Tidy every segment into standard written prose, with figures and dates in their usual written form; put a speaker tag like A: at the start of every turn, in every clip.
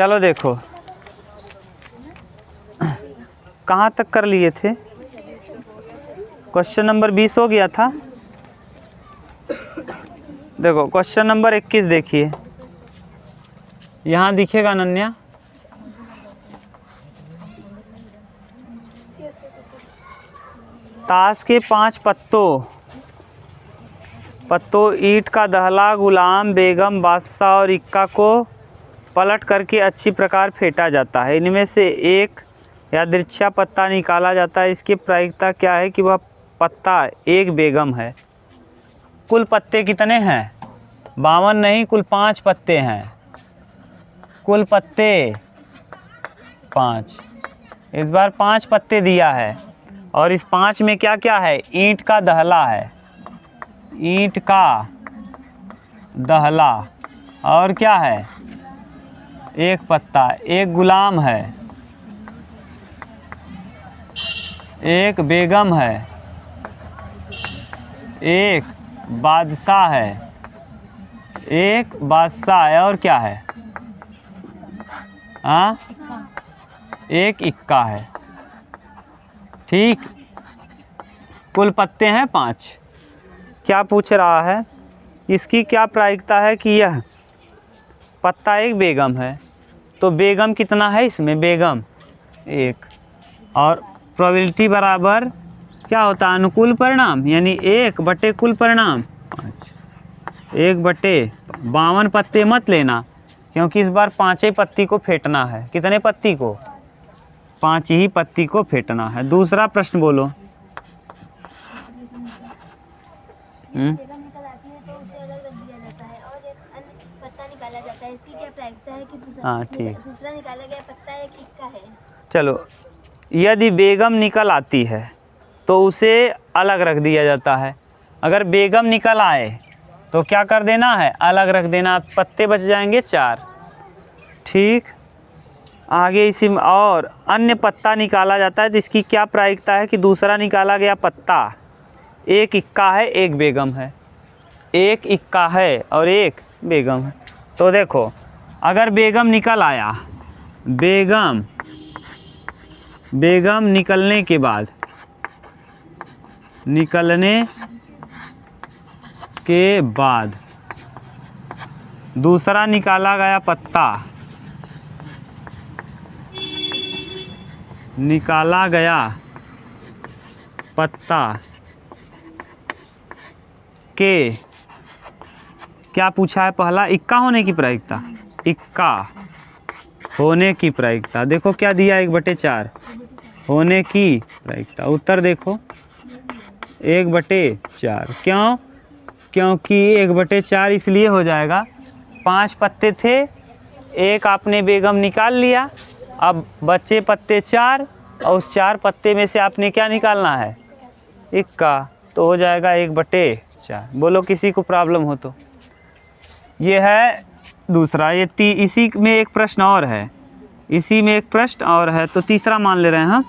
A: चलो देखो कहाँ तक कर लिए थे। क्वेश्चन नंबर 20 हो गया था। देखो क्वेश्चन नंबर 21 देखिए, यहाँ दिखेगा अनन्या। ताश के 5 पत्तों ईंट का दहला, गुलाम, बेगम, बादशाह और इक्का को पलट करके अच्छी प्रकार फेंटा जाता है। इनमें से एक यादृच्छा पत्ता निकाला जाता है। इसकी प्रायिकता क्या है कि वह पत्ता एक बेगम है। कुल पत्ते कितने हैं? 52 नहीं, कुल 5 पत्ते हैं। कुल पत्ते 5। इस बार 5 पत्ते दिया है और इस 5 में क्या क्या है? ईंट का दहला है, ईंट का दहला, और क्या है? एक पत्ता, एक गुलाम है, एक बेगम है, एक बादशाह है, एक बादशाह है, और क्या है? हाँ, एक इक्का है। ठीक, कुल पत्ते हैं 5। क्या पूछ रहा है? इसकी क्या प्रायिकता है कि यह पत्ता एक बेगम है। तो बेगम कितना है इसमें? बेगम 1, और प्रोबेबिलिटी बराबर क्या होता है? अनुकूल परिणाम, यानी 1/, कुल परिणाम 5। 1/52 पत्ते मत लेना, क्योंकि इस बार 5 ही पत्ती को फेंटना है। कितने पत्ती को? 5 ही पत्ती को फेंटना है। दूसरा प्रश्न बोलो। हाँ ठीक,
B: दूसरा निकाला गया पत्ता एक इक्का है।
A: चलो, यदि बेगम निकल आती है तो उसे अलग रख दिया जाता है। अगर बेगम निकल आए तो क्या कर देना है? अलग रख देना। पत्ते बच जाएंगे 4। ठीक, आगे इसी में और अन्य पत्ता निकाला जाता है, जिसकी क्या प्रायिकता है कि दूसरा निकाला गया पत्ता एक इक्का है, एक बेगम है। एक इक्का है और एक बेगम है। तो देखो, अगर बेगम निकल आया, बेगम निकलने के बाद दूसरा निकाला गया पत्ता के क्या पूछा है? पहला इक्का होने की प्रायिकता। इक्का होने की प्रायिकता देखो क्या दिया? 1/4 होने की प्रायिकता। उत्तर देखो 1/4। क्यों? क्योंकि 1/4 इसलिए हो जाएगा, 5 पत्ते थे, एक आपने बेगम निकाल लिया, अब बचे पत्ते 4, और उस 4 पत्ते में से आपने क्या निकालना है? इक्का, तो हो जाएगा 1/4। बोलो किसी को प्रॉब्लम हो तो। ये है दूसरा। ये इसी में एक प्रश्न और है, इसी में एक प्रश्न और है, तो तीसरा मान ले रहे हैं हम।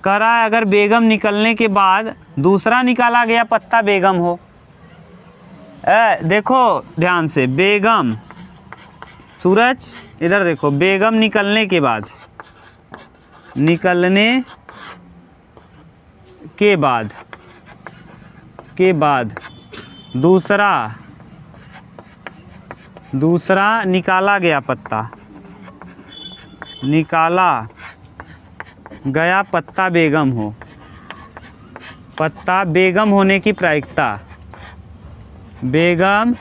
A: कह रहा है अगर बेगम निकलने के बाद दूसरा निकाला गया पत्ता बेगम हो। देखो ध्यान से, बेगम, सूरज इधर देखो, बेगम निकलने के बाद दूसरा निकाला गया पत्ता बेगम हो। पत्ता बेगम होने की प्रायिकता, बेगम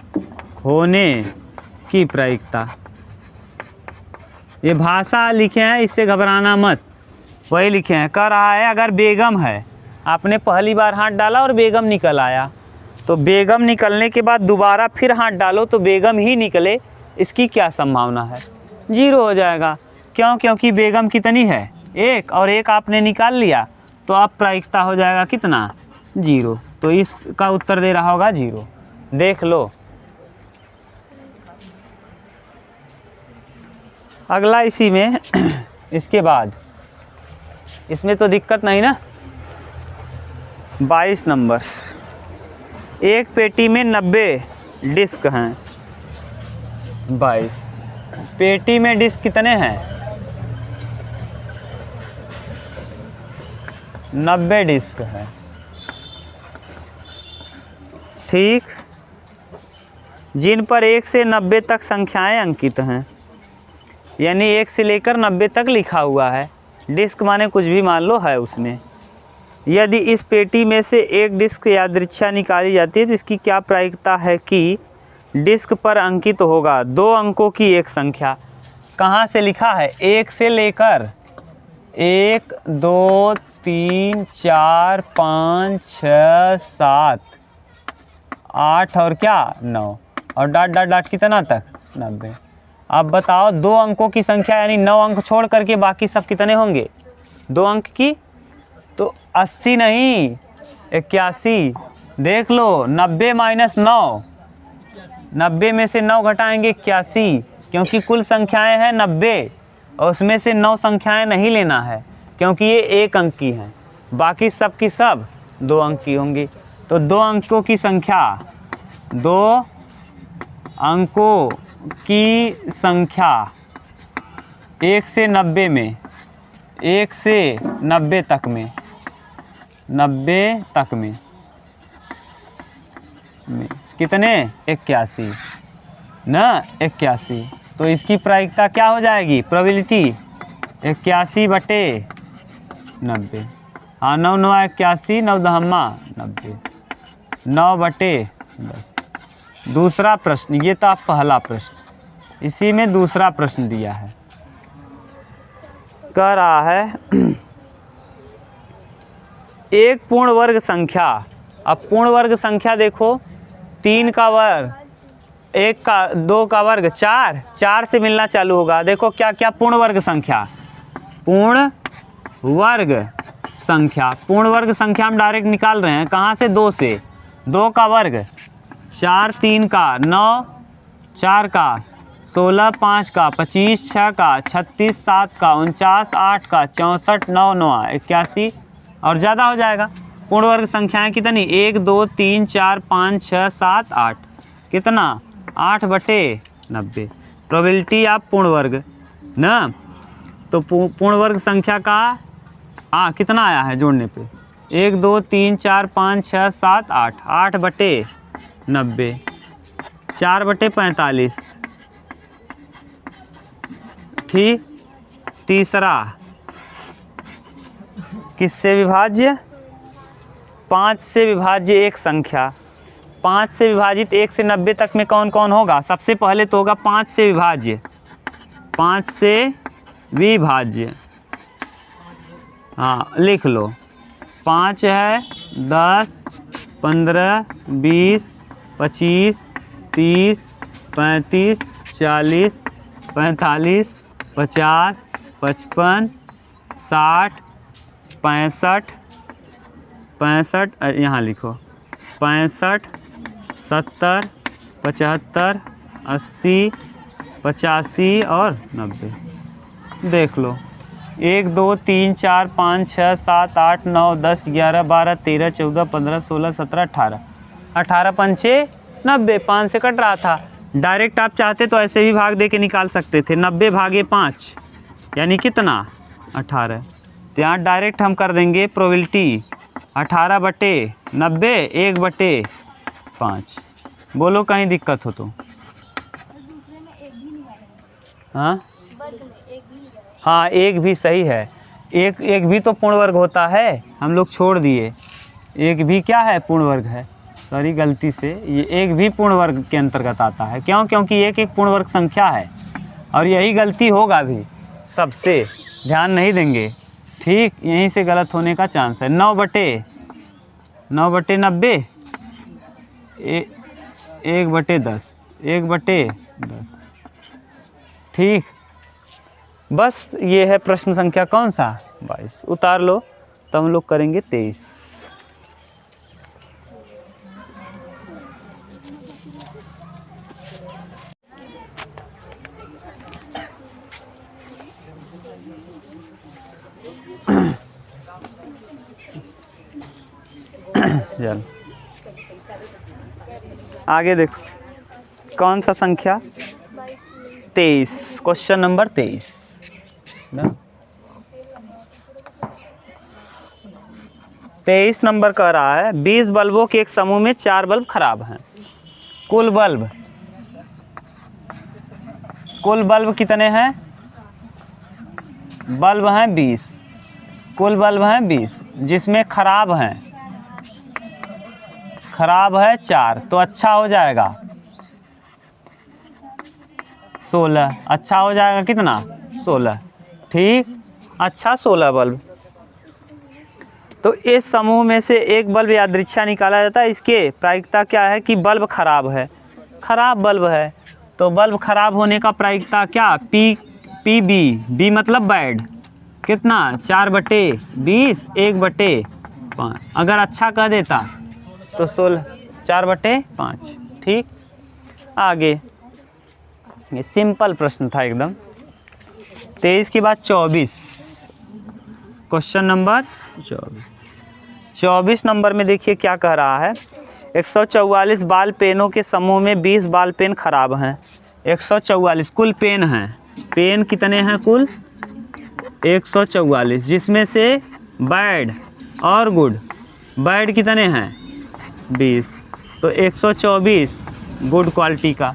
A: होने की प्रायिकता। ये भाषा लिखे हैं, इससे घबराना मत, वही लिखे हैं। कह रहा है अगर बेगम है, आपने पहली बार हाथ डाला और बेगम निकल आया, तो बेगम निकलने के बाद दोबारा फिर हाथ डालो तो बेगम ही निकले, इसकी क्या संभावना है? 0 हो जाएगा। क्यों? क्योंकि बेगम कितनी है? 1, और 1 आपने निकाल लिया, तो अब प्रायिकता हो जाएगा कितना? 0। तो इसका उत्तर दे रहा होगा 0। देख लो। अगला इसी में इसके बाद, इसमें तो दिक्कत नहीं ना। 22 नंबर, एक पेटी में 90 डिस्क हैं। 22 पेटी में डिस्क कितने हैं? 90 डिस्क है। ठीक, जिन पर 1 से 90 तक संख्याएं अंकित हैं, यानी 1 से लेकर 90 तक लिखा हुआ है। डिस्क माने कुछ भी मान लो है उसमें। यदि इस पेटी में से एक डिस्क यादृच्छा निकाली जाती है तो इसकी क्या प्रायिकता है कि डिस्क पर अंकित होगा 2 अंकों की एक संख्या। कहाँ से लिखा है? 1 से लेकर 1 2 3 4 5 6 7 8 और क्या 9 और डाट डाट डाट कितना तक 90। अब बताओ 2 अंकों की संख्या यानी 9 अंक छोड़ करके बाकी सब कितने होंगे? 2 अंक की, तो 80 नहीं 81। देख लो 90 माइनस 9, 90 में से 9 घटाएंगे 81, क्योंकि कुल संख्याएं हैं 90 और उसमें से 9 संख्याएं नहीं लेना है क्योंकि ये 1 अंक की हैं, बाकी सब की सब 2 अंक की होंगी। तो 2 अंकों की संख्या, 2 अंकों की संख्या 1 से 90 में, 1 से 90 तक में, 90 तक में कितने? 81 ना 81। तो इसकी प्रायिकता क्या हो जाएगी? प्रोबेबिलिटी 81/90। हाँ 9 9 81, 9 दहम्मा 90, 9/10। दूसरा प्रश्न, ये था पहला प्रश्न, इसी में दूसरा प्रश्न दिया है। कह रहा है एक पूर्ण वर्ग संख्या। अब पूर्ण वर्ग संख्या देखो, 3 का वर्ग, 1 का 2 का वर्ग 4, 4 से मिलना चालू होगा। देखो क्या क्या पूर्ण वर्ग संख्या, पूर्ण वर्ग संख्या, पूर्ण वर्ग संख्या हम डायरेक्ट निकाल रहे हैं। कहाँ से? 2 से। 2 का वर्ग 4 3 का 9, 4 का 16, 5 का 25, 6 का 36, 7 का 49, 8 का 64, 9 9 81 और ज़्यादा हो जाएगा। पूर्ण वर्ग संख्याएं कितनी? 1 2 3 4 5 6 7 8, कितना? 8/90। प्रोबेबिलिटी ऑफ पूर्ण वर्ग ना। तो पूर्ण वर्ग संख्या का कितना आया है जोड़ने पे? 1 2 3 4 5 6 7 8, 8/90, 4/45। ठीक, तीसरा किससे विभाज्य? 5 से विभाज्य एक संख्या। 5 से विभाजित 1 से 90 तक में कौन कौन होगा? सबसे पहले तो होगा 5 से विभाज्य, 5 से विभाज्य। हाँ लिख लो, 5 है 10 15 20 25 30 35 40 45 50 55 60 65 65, यहाँ लिखो 65 70 75 80 85 और 90। देख लो 1 2 3 4 5 6 7 8 9 10 11 12 13 14 15 16 17 18, 18 पंचे 90, 5 से कट रहा था। डायरेक्ट आप चाहते तो ऐसे भी भाग दे के निकाल सकते थे, 90/5 यानी कितना? 18। तो यहाँ डायरेक्ट हम कर देंगे प्रोबेबिलिटी 18/90, 1/5। बोलो कहीं दिक्कत हो तो। हाँ हाँ, एक भी सही है। एक भी तो पूर्ण वर्ग होता है, हम लोग छोड़ दिए। एक भी क्या है? पूर्ण वर्ग है। सॉरी गलती से, ये एक भी पूर्ण वर्ग के अंतर्गत आता है। क्यों? क्योंकि एक पूर्ण वर्ग संख्या है और यही गलती होगा भी, सबसे ध्यान नहीं देंगे। ठीक, यहीं से गलत होने का चांस है। 9/90, 1/10, 1/10। ठीक, बस ये है प्रश्न संख्या कौन सा? 22। उतार लो, तब हम लोग करेंगे 23। चल आगे देखो, कौन सा संख्या? 23, क्वेश्चन नंबर 23 ना। 23 नंबर कह रहा है 20 बल्बों के एक समूह में 4 बल्ब खराब हैं। कुल बल्ब कितने हैं? बल्ब हैं 20, कुल बल्ब हैं 20, जिसमें खराब है 4, तो अच्छा हो जाएगा 16। अच्छा हो जाएगा कितना? 16। ठीक, अच्छा 16 बल्ब। तो इस समूह में से एक बल्ब यादृच्छा निकाला जाता है। इसके प्रायिकता क्या है कि बल्ब खराब है, खराब बल्ब है। तो बल्ब खराब होने का प्रायिकता क्या? बी मतलब बैड। कितना? 4/20, 1/5। अगर अच्छा कह देता तो 16, 4/5। ठीक, आगे ये सिंपल प्रश्न था एकदम। 23 के बाद 24, क्वेश्चन नंबर 24 नंबर में देखिए क्या कह रहा है। 144 बाल पेनों के समूह में 20 बाल पेन खराब हैं। 144 कुल पेन हैं। पेन कितने हैं कुल? 144, जिसमें से बैड और गुड। बैड कितने हैं? 20, तो 124 गुड क्वालिटी का।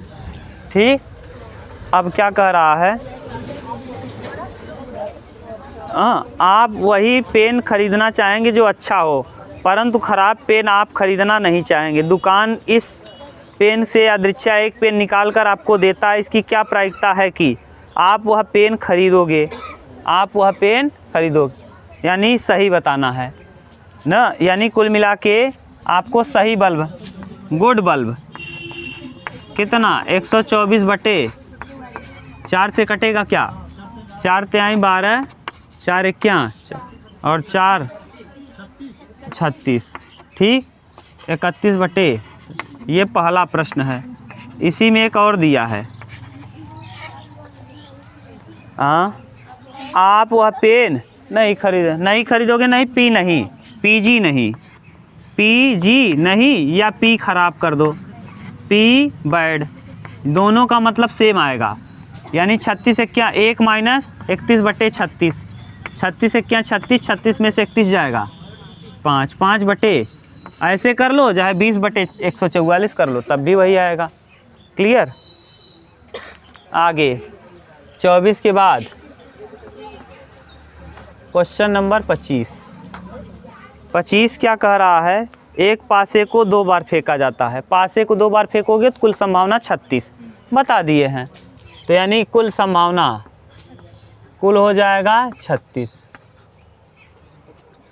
A: ठीक, अब क्या कह रहा है? आप वही पेन खरीदना चाहेंगे जो अच्छा हो, परंतु ख़राब पेन आप खरीदना नहीं चाहेंगे। दुकान इस पेन से यादृच्छा एक पेन निकाल कर आपको देता है। इसकी क्या प्रायिकता है कि आप वह पेन खरीदोगे, यानी सही बताना है ना। यानी कुल मिला के आपको सही बल्ब, गुड बल्ब कितना? 124/4 से कटेगा क्या? 4 तिहाई 12, 4 21 और 4 36। ठीक, 31/, ये पहला प्रश्न है। इसी में एक और दिया है। आप वह पेन नहीं खरीदोगे, नहीं पीजी नहीं या पी खराब कर दो, पी बैड, दोनों का मतलब सेम आएगा। यानी 36 से क्या 1 - 31/36, 36 से क्या 36 में से 31 जाएगा 5 ऐसे कर लो, चाहे 20/144 कर लो, तब भी वही आएगा। क्लियर? आगे 24 के बाद क्वेश्चन नंबर 25 क्या कह रहा है? एक पासे को 2 बार फेंका जाता है। पासे को 2 बार फेंकोगे तो कुल संभावना 36 बता दिए हैं। तो यानी कुल संभावना कुल हो जाएगा 36।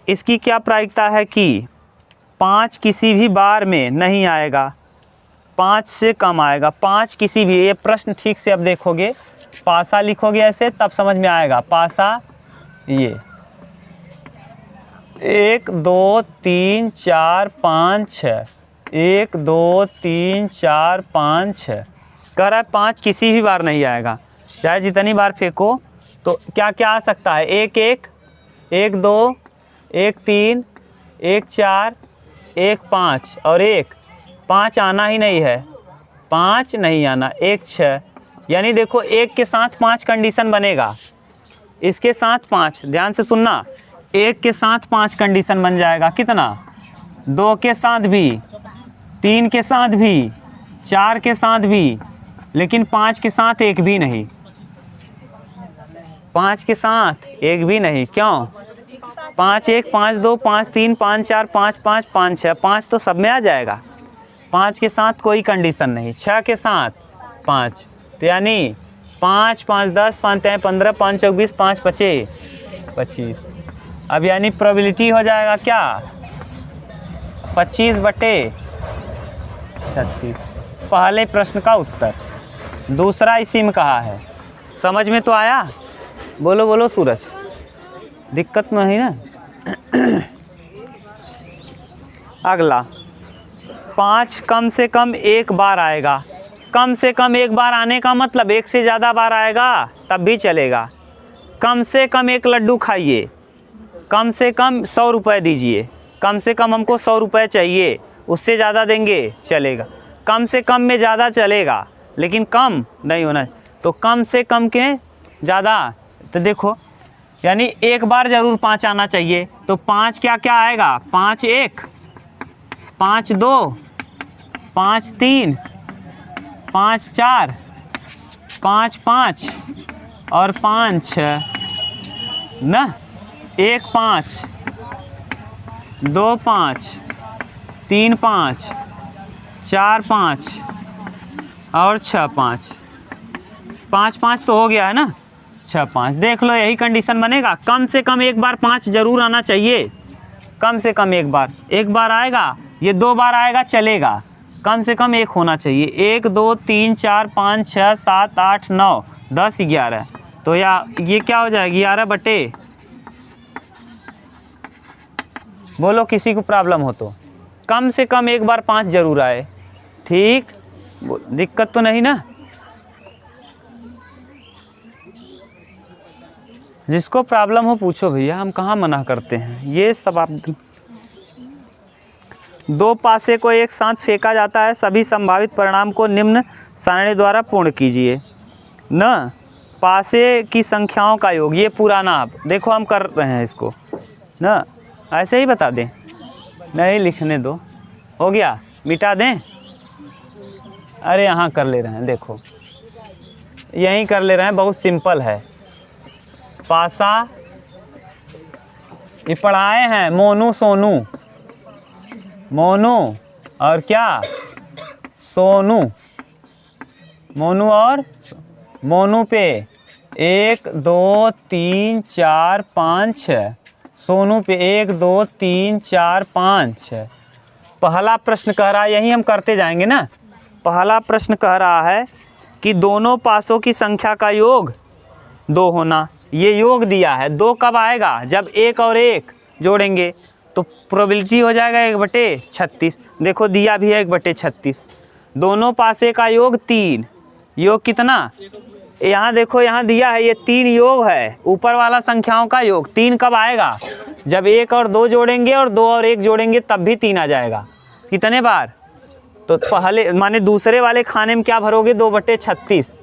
A: इसकी क्या प्रायिकता है कि 5 किसी भी बार में नहीं आएगा, 5 से कम आएगा। 5 किसी भी, ये प्रश्न ठीक से अब देखोगे, पासा लिखोगे ऐसे तब समझ में आएगा। पासा ये 1 2 3 4 5 6, 1 2 3 4 5 6 कह रहा है 5 किसी भी बार नहीं आएगा। चाहे जितनी बार फेंको तो क्या क्या आ सकता है? 1 1, 1 2, 1 3, 1 4, 1 5 और 1 5 आना ही नहीं है, 5 नहीं आना, 1 6। यानी देखो 1 के साथ 5 कंडीशन बनेगा, इसके साथ 5, ध्यान से सुनना, 1 के साथ 5 कंडीशन बन जाएगा। कितना? 2 के साथ भी, 3 के साथ भी, 4 के साथ भी, लेकिन 5 के साथ एक भी नहीं। 5 के साथ एक भी नहीं, क्यों? 5 1, 5 2, 5 3, 5 4, 5 5, 5 6, 5 तो सब में आ जाएगा। 5 के साथ कोई कंडीशन नहीं, 6 के साथ 5, तो यानी 5 5 10, 5 3 15, 5 4 20, 5 25 25। अब यानी प्रोबेबिलिटी हो जाएगा क्या? 25/36। पहले प्रश्न का उत्तर। दूसरा इसी में कहा है। समझ में तो आया? बोलो बोलो सूरज, दिक्कत नहीं ना? अगला 5 कम से कम एक बार आएगा। कम से कम एक बार आने का मतलब 1 से ज़्यादा बार आएगा तब भी चलेगा। कम से कम एक लड्डू खाइए, कम से कम 100 रुपये दीजिए, कम से कम हमको 100 रुपये चाहिए, उससे ज़्यादा देंगे चलेगा। कम से कम में ज़्यादा चलेगा, लेकिन कम नहीं होना। तो कम से कम के ज़्यादा, तो देखो यानी एक बार ज़रूर 5 आना चाहिए। तो 5 क्या क्या आएगा, 5 1, 5 2, 5 3, 5 4, 5 5 और 5 6 ना, 1 5, 2 5, 3 5, 4 5 और 6 5, 5 5 तो हो गया है ना, 6 5। देख लो यही कंडीशन बनेगा, कम से कम एक बार 5 जरूर आना चाहिए, कम से कम एक बार आएगा, ये 2 बार आएगा चलेगा, कम से कम एक होना चाहिए। 1 2 3 4 5 6 7 8 9 10 11, तो ये क्या हो जाएगा 11 बटे, बोलो किसी को प्रॉब्लम हो तो कम से कम एक बार 5 जरूर आए, ठीक, दिक्कत तो नहीं ना। जिसको प्रॉब्लम हो पूछो भैया, हम कहाँ मना करते हैं, ये सब आप। 2 पासे को एक साथ फेंका जाता है, सभी संभावित परिणाम को निम्न सारणी द्वारा पूर्ण कीजिए। न पासे की संख्याओं का योग, ये पूरा ना, आप देखो हम कर रहे हैं इसको ना, ऐसे ही बता दें, नहीं लिखने दो, हो गया, मिटा दें, अरे यहाँ कर ले रहे हैं, देखो यहीं कर ले रहे हैं, बहुत सिंपल है। पासा ये पढ़ाए हैं, मोनू सोनू, मोनू और क्या सोनू, मोनू और मोनू पे 1 2 3 4 5 6, सोनू पे 1 2 3 4 5 6। पहला प्रश्न कह रहा है, यही हम करते जाएंगे ना, पहला प्रश्न कह रहा है कि दोनों पासों की संख्या का योग 2 होना, ये योग दिया है। 2 कब आएगा, जब 1 और 1 जोड़ेंगे, तो प्रोबेबिलिटी हो जाएगा 1/36। देखो दिया भी है 1/36। दोनों पासे का योग 3, योग कितना, यहाँ देखो यहाँ दिया है, ये 3 योग है, ऊपर वाला संख्याओं का योग। 3 कब आएगा, जब 1 और 2 जोड़ेंगे और 2 और 1 जोड़ेंगे तब भी 3 आ जाएगा। कितने बार, तो पहले माने दूसरे वाले खाने में क्या भरोगे, 2/36,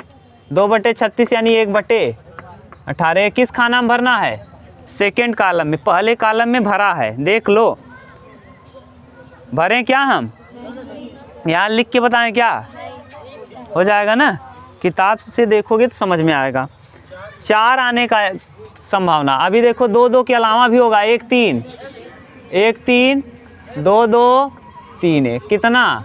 A: 2/36 यानी 1/18। किस खाना में भरना है, सेकेंड कॉलम में, पहले कॉलम में भरा है, देख लो, भरें क्या हम, यहाँ लिख के बताएं क्या, हो जाएगा ना, किताब से देखोगे तो समझ में आएगा। 4 आने का संभावना, अभी देखो 2 2 के अलावा भी होगा, 1 3, 1 3, 2 2 3 1, कितना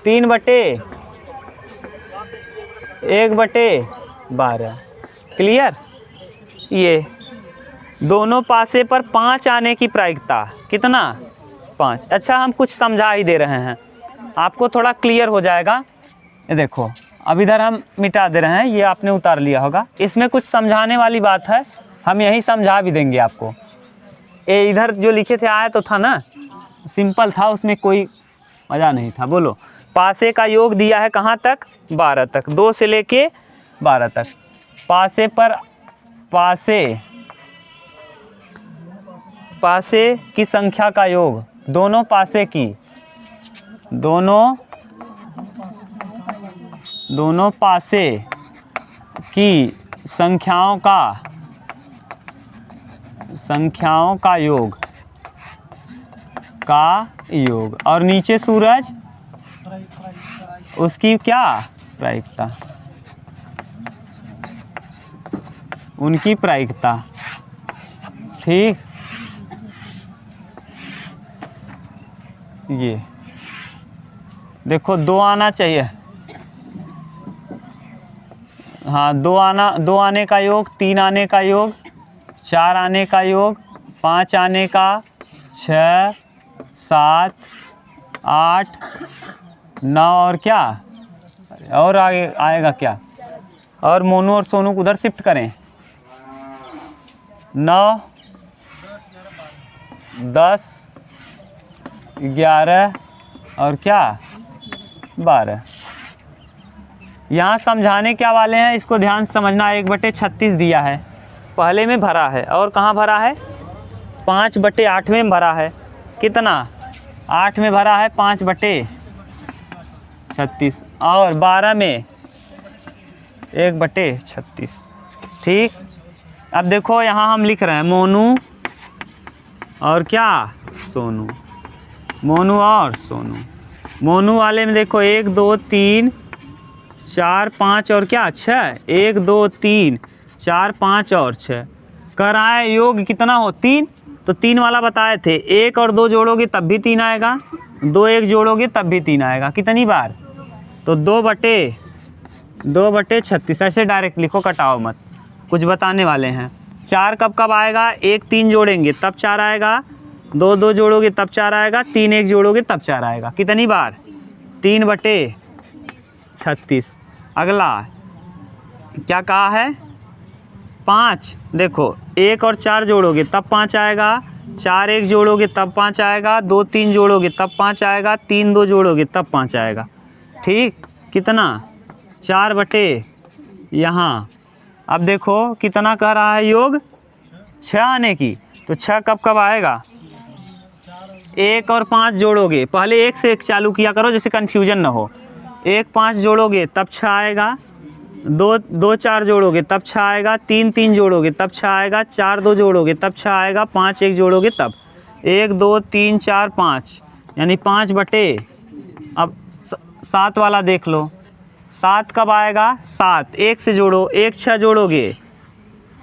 A: 3/1/12। क्लियर। ये दोनों पासे पर 5 आने की प्रायिकता कितना, 5। अच्छा हम कुछ समझा ही दे रहे हैं, आपको थोड़ा क्लियर हो जाएगा। ये देखो अब इधर हम मिटा दे रहे हैं, ये आपने उतार लिया होगा, इसमें कुछ समझाने वाली बात है, हम यही समझा भी देंगे आपको। ये इधर जो लिखे थे आया तो था ना, सिंपल था, उसमें कोई मज़ा नहीं था। बोलो, पासे का योग दिया है कहाँ तक, 12 तक, 2 से लेके 12 तक। पासे पर पासे की संख्या का योग, दोनों पासे की, दोनों पासे की संख्याओं का योग और नीचे सूरज, उसकी क्या प्रायिकता, उनकी प्रायिकता, ठीक। ये देखो 2 आना चाहिए, हाँ 2 आने का योग, 3 आने का योग, 4 आने का योग, 5 आने का, 6 7 8 9 और क्या, और आगे आएगा क्या, और मोनू और सोनू को उधर शिफ्ट करें, 9 10 11 और क्या 12। यहाँ समझाने क्या वाले हैं, इसको ध्यान से समझना। 1/36 दिया है, पहले में भरा है, और कहाँ भरा है, 5/8 में भरा है, कितना 8 में भरा है 5/36, और 12 में 1/36। ठीक, अब देखो यहाँ हम लिख रहे हैं मोनू और क्या सोनू, मोनू और सोनू। मोनू वाले में देखो 1 2 3 4 5 और क्या 6, 1 2 3 4 5 और 6। कर आए योग कितना हो 3, तो 3 वाला बताए थे। 1 और 2 जोड़ोगे तब भी 3 आएगा, 2 1 जोड़ोगे तब भी 3 आएगा। कितनी बार, तो 2/36। ऐसे डायरेक्ट लिखो, कटाओ मत, कुछ बताने वाले हैं। 4 कब कब आएगा, 1 3 जोड़ेंगे तब 4 आएगा, 2 2 जोड़ोगे तब 4 आएगा, 3 1 जोड़ोगे तब 4 आएगा। कितनी बार, 3/36। अगला क्या कहा है, 5। देखो 1 और 4 जोड़ोगे तब 5 आएगा, 4 1 जोड़ोगे तब 5 आएगा, 2 3 जोड़ोगे तब 5 आएगा, 3 2 जोड़ोगे तब 5 आएगा। ठीक, कितना 4 यहाँ। अब देखो कितना कर रहा है योग, 6 आने की, तो 6 कब कब आएगा, 1 और 5 जोड़ोगे, पहले 1 से 1 चालू किया करो जैसे कन्फ्यूजन ना हो। 1 5 जोड़ोगे तब 6 आएगा, 2 2 4 जोड़ोगे तब 6 आएगा, 3 3 जोड़ोगे तब 6 आएगा, 4 2 जोड़ोगे तब 6 आएगा, 5 1 जोड़ोगे तब 1 2 3 4 5, यानी 5 अब 7 वाला देख लो, 7 कब आएगा, 7 1 से जोड़ो, 1 6 जोड़ोगे,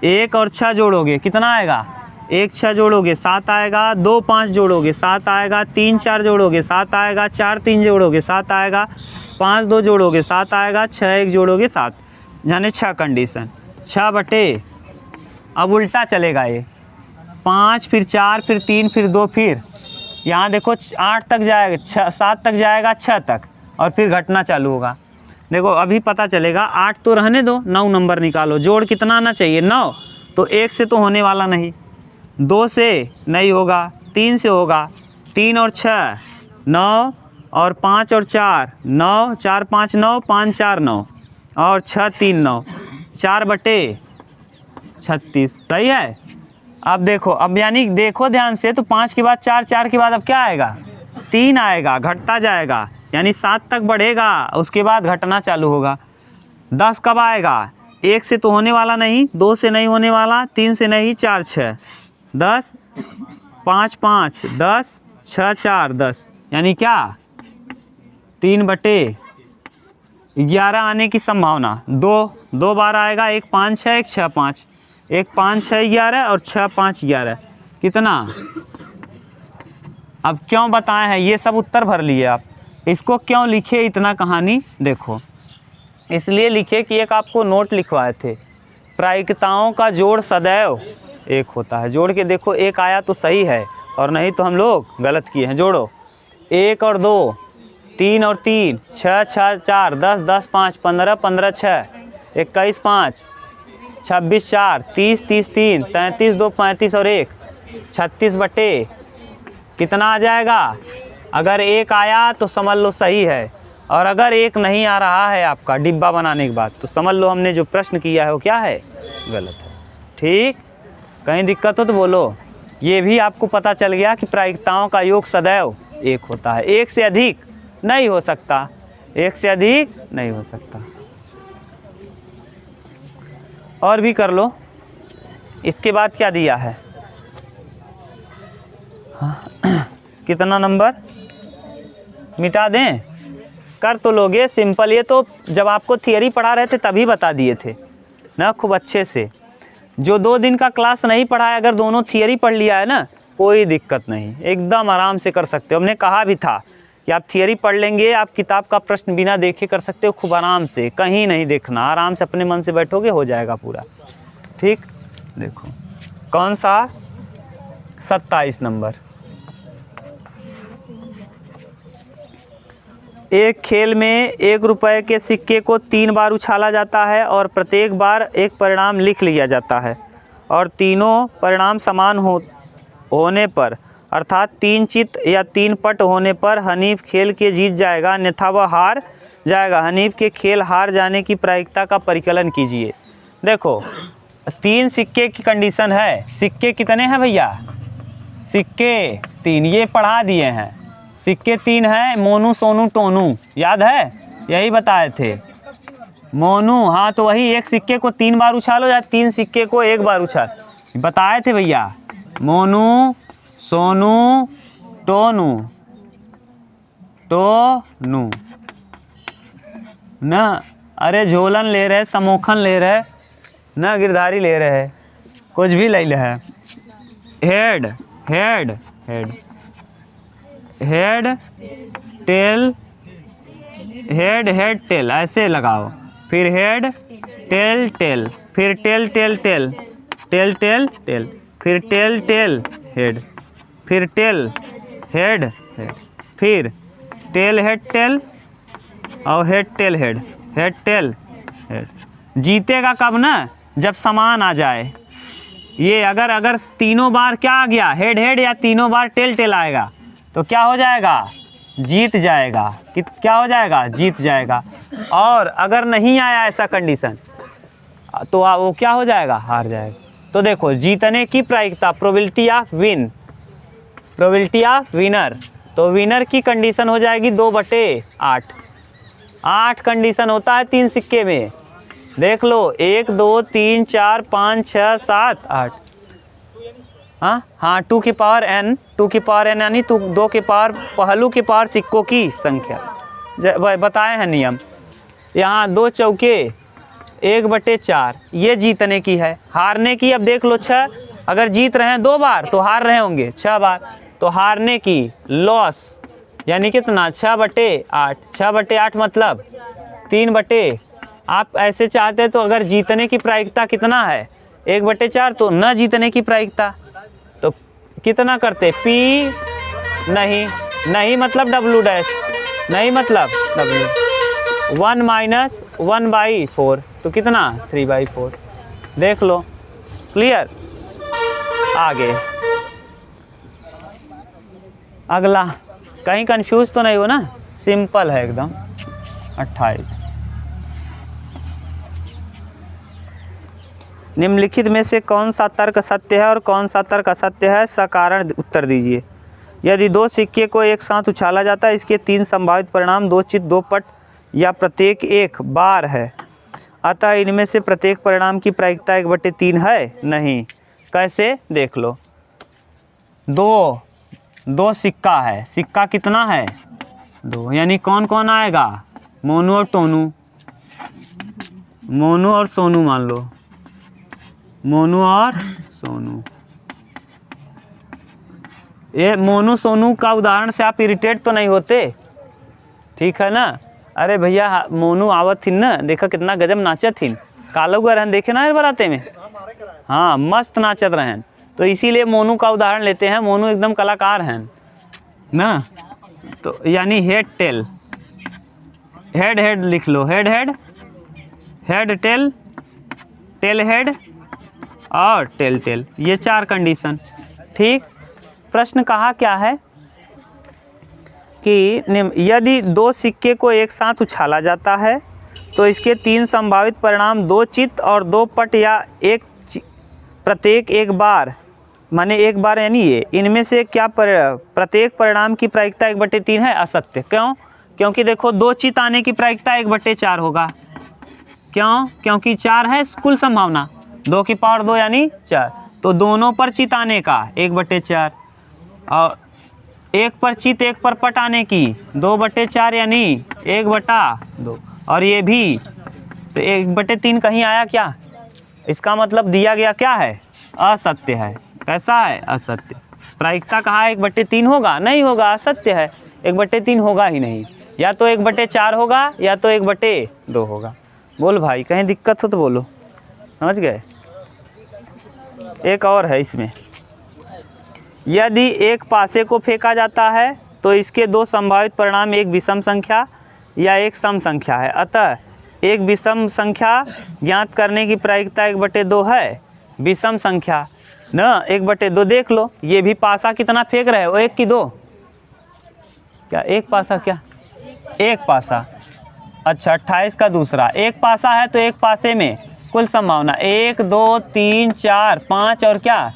A: 1 और 6 जोड़ोगे कितना आएगा, 1 6 जोड़ोगे 7 आएगा, 2 5 जोड़ोगे 7 आएगा, 3 4 जोड़ोगे 7 आएगा, 4 3 जोड़ोगे 7 आएगा, 5 2 जोड़ोगे 7 आएगा, 6 1 जोड़ोगे 7, यानी 6 कंडीशन। 6 अब उल्टा चलेगा ये, 5 फिर 4 फिर 3 फिर 2 फिर यहाँ देखो 8 तक जाएगा, 7 तक जाएगा, 6 तक, और फिर घटना चालू होगा। देखो अभी पता चलेगा, 8 तो रहने दो, 9 नंबर निकालो। जोड़ कितना आना चाहिए, 9, तो 1 से तो होने वाला नहीं, 2 से नहीं होगा, 3 से होगा, 3 और 6 9, और 5 और 4 9, 4 5 9, 5 4 9, और 6 3 9, 4/36। सही है। अब देखो, अब यानी देखो ध्यान से, तो 5 के बाद 4, 4 के बाद अब क्या आएगा, 3 आएगा, घटता जाएगा, यानी 7 तक बढ़ेगा, उसके बाद घटना चालू होगा। 10 कब आएगा, 1 से तो होने वाला नहीं, 2 से नहीं होने वाला, 3 से नहीं, 4 6 10, 5 5 10, 6 4 10, यानी क्या 3/11 आने की संभावना। 2 बार आएगा, 1 5 6 1 6 5, 1 5 6 11 और 6 5 11, कितना। अब क्यों बताए हैं, ये सब उत्तर भर लिए आप, इसको क्यों लिखे इतना कहानी, देखो इसलिए लिखे कि एक आपको नोट लिखवाए थे, प्रायिकताओं का जोड़ सदैव 1 होता है। जोड़ के देखो, 1 आया तो सही है, और नहीं तो हम लोग गलत किए हैं। जोड़ो, 1 और 2, 3 और 3, 6 6 4 10 10 5 15 15 6 21 5 26 4 30 30 3 33 2 35 और 1 36 कितना आ जाएगा। अगर 1 आया तो समझ लो सही है, और अगर 1 नहीं आ रहा है आपका डिब्बा बनाने के बाद, तो समझ लो हमने जो प्रश्न किया है वो क्या है, गलत है। ठीक, कहीं दिक्कत हो तो बोलो। ये भी आपको पता चल गया कि प्रायिकताओं का योग सदैव 1 होता है, 1 से अधिक नहीं हो सकता, 1 से अधिक नहीं हो सकता। और भी कर लो। इसके बाद क्या दिया है, कितना नंबर मिटा दें, कर तो लोगे सिंपल। ये तो जब आपको थियरी पढ़ा रहे थे तभी बता दिए थे ना, खूब अच्छे से। जो 2 दिन का क्लास नहीं पढ़ा है, अगर दोनों थियरी पढ़ लिया है ना, कोई दिक्कत नहीं, एकदम आराम से कर सकते हो। हमने कहा भी था कि आप थियरी पढ़ लेंगे, आप किताब का प्रश्न बिना देखे कर सकते हो, खूब आराम से, कहीं नहीं देखना, आराम से अपने मन से बैठोगे, हो जाएगा पूरा। ठीक, देखो कौन सा, 27 नंबर। एक खेल में 1 रुपये के सिक्के को 3 बार उछाला जाता है, और प्रत्येक बार एक परिणाम लिख लिया जाता है, और तीनों परिणाम समान होने पर, अर्थात 3 चित या 3 पट होने पर हनीफ खेल के जीत जाएगा, अन्यथा वह हार जाएगा। हनीफ के खेल हार जाने की प्रायिकता का परिकलन कीजिए। देखो 3 सिक्के की कंडीशन है। सिक्के कितने हैं भैया, सिक्के 3, ये पढ़ा दिए हैं। सिक्के 3 हैं, मोनू सोनू टोनू, याद है, यही बताए थे। मोनू, हाँ तो वही, एक सिक्के को 3 बार उछालो या 3 सिक्के को 1 बार उछाल, बताए थे भैया। मोनू, सोनू, टोनू, टोनू ना। अरे झोलन ले रहे, समोखन ले रहे ना, गिरधारी ले रहे, कुछ भी ले रहे। Head, head, head, head, tail, head, head, tail, ऐसे लगाओ। फिर हेड, टेल, टेल, फिर tail, tail, tail, tail, tail, tail, फिर टेल, टेल, हेड, फिर टेल, हेड, हेड, फिर टेल, हेड, टेल, और head, tail, head, head, tail, head. जीतेगा कब ना, जब समान आ जाए। ये अगर तीनों बार क्या आ गया, हेड हेड, या तीनों बार टेल टेल आएगा, तो क्या हो जाएगा, जीत जाएगा। क्या हो जाएगा, जीत जाएगा। और अगर नहीं आया ऐसा कंडीशन, तो वो क्या हो जाएगा, हार जाएगा। तो देखो, जीतने की प्रायिकता, probability of win, probability of winner, तो विनर की कंडीशन हो जाएगी 2/8। 8 कंडीशन होता है 3 सिक्के में, देख लो, 1 2 3 4 5 6 7 8। हाँ 2 की पावर n, 2 की पावर n यानी 2 की पावर, पहलू की पावर सिक्कों की संख्या बताए हैं नियम। यहाँ 2 चौके 1/4, ये जीतने की है। हारने की अब देख लो 6, अगर जीत रहे हैं 2 बार तो हार रहे होंगे 6 बार, तो हारने की लॉस यानी कितना, 6/8। 6/8 मतलब 3/, आप ऐसे चाहते तो अगर जीतने की प्रायिकता कितना है 1/4, तो न जीतने की प्रायिकता तो कितना करते, P नहीं, नहीं मतलब W डैश, नहीं मतलब W, 1 माइनस 1/4, तो कितना 3/4। देख लो, क्लियर। आगे अगला, कहीं कंफ्यूज तो नहीं हो ना, सिंपल है एकदम। 28, निम्नलिखित में से कौन सा तर्क सत्य है और कौन सा तर्क असत्य है, सकारण उत्तर दीजिए। यदि 2 सिक्के को एक साथ उछाला जाता है, इसके 3 संभावित परिणाम 2 चित 2 पट या प्रत्येक 1 बार है, अतः इनमें से प्रत्येक परिणाम की प्रायिकता 1/3 है नहीं। कैसे, देख लो, 2 सिक्का है, सिक्का कितना है 2, यानी कौन कौन आएगा, मोनू और टोनू, मोनू और सोनू मान लो, मोनू और सोनू। ये मोनू सोनू का उदाहरण से आप इरिटेट तो नहीं होते, ठीक है ना। अरे भैया मोनू आवत थी ना, देखा कितना गजब नाचत थी, कालूगा रहन देखे ना बराते में, हाँ मस्त नाचत रहन, तो इसीलिए मोनू का उदाहरण लेते हैं, मोनू एकदम कलाकार हैं ना। तो यानी हेड टेल, हेड हेड लिख लो, head head, head tail, tail head और टेल टेल, ये 4 कंडीशन, ठीक। प्रश्न कहा क्या है कि यदि 2 सिक्के को एक साथ उछाला जाता है तो इसके 3 संभावित परिणाम 2 चित और 2 पट या प्रत्येक 1 बार, माने 1 बार यानी ये, इनमें से क्या प्रत्येक परिणाम की प्रायिकता 1/3 है, असत्य। क्यों, क्योंकि देखो 2 चित आने की प्रायिकता 1/4 होगा। क्यों, क्योंकि 4 है कुल संभावना, 2 की पावर 2 यानी 4, तो दोनों पर चित आने का 1/4, और 1 पर चित 1 पर पट आने की 2/4 यानी 1/2, और ये भी तो 1/3 कहीं आया क्या, इसका मतलब दिया गया क्या है, असत्य है। कैसा है, असत्य। प्रायिकता कहाँ 1/3 होगा, नहीं होगा, असत्य है, 1/3 होगा ही नहीं, या तो 1/4 होगा या तो 1/2 होगा। बोल भाई, कहीं दिक्कत हो तो बोलो, समझ गए। एक और है इसमें, यदि एक पासे को फेंका जाता है तो इसके 2 संभावित परिणाम एक विषम संख्या या एक सम संख्या है, अतः एक विषम संख्या ज्ञात करने की प्रायिकता 1/2 है। विषम संख्या न 1/2, देख लो, ये भी पासा कितना फेंक रहे हो, 1 की 2, क्या 1 पासा, क्या 1 पासा, अच्छा 28 का दूसरा, 1 पासा है तो 1 पासे में कुल संभावना 1 2 3 4 5 और क्या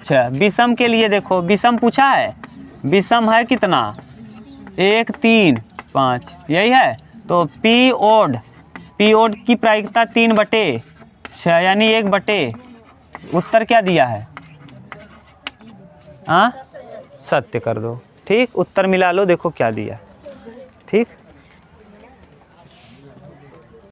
A: 6। विषम के लिए देखो, विषम पूछा है, विषम है कितना 1 3 5, यही है, तो P ओड पीओड की प्रायिकता 3/6 यानी 1/, उत्तर क्या दिया है? हाँ, सत्य कर दो। ठीक, उत्तर मिला लो, देखो क्या दिया। ठीक।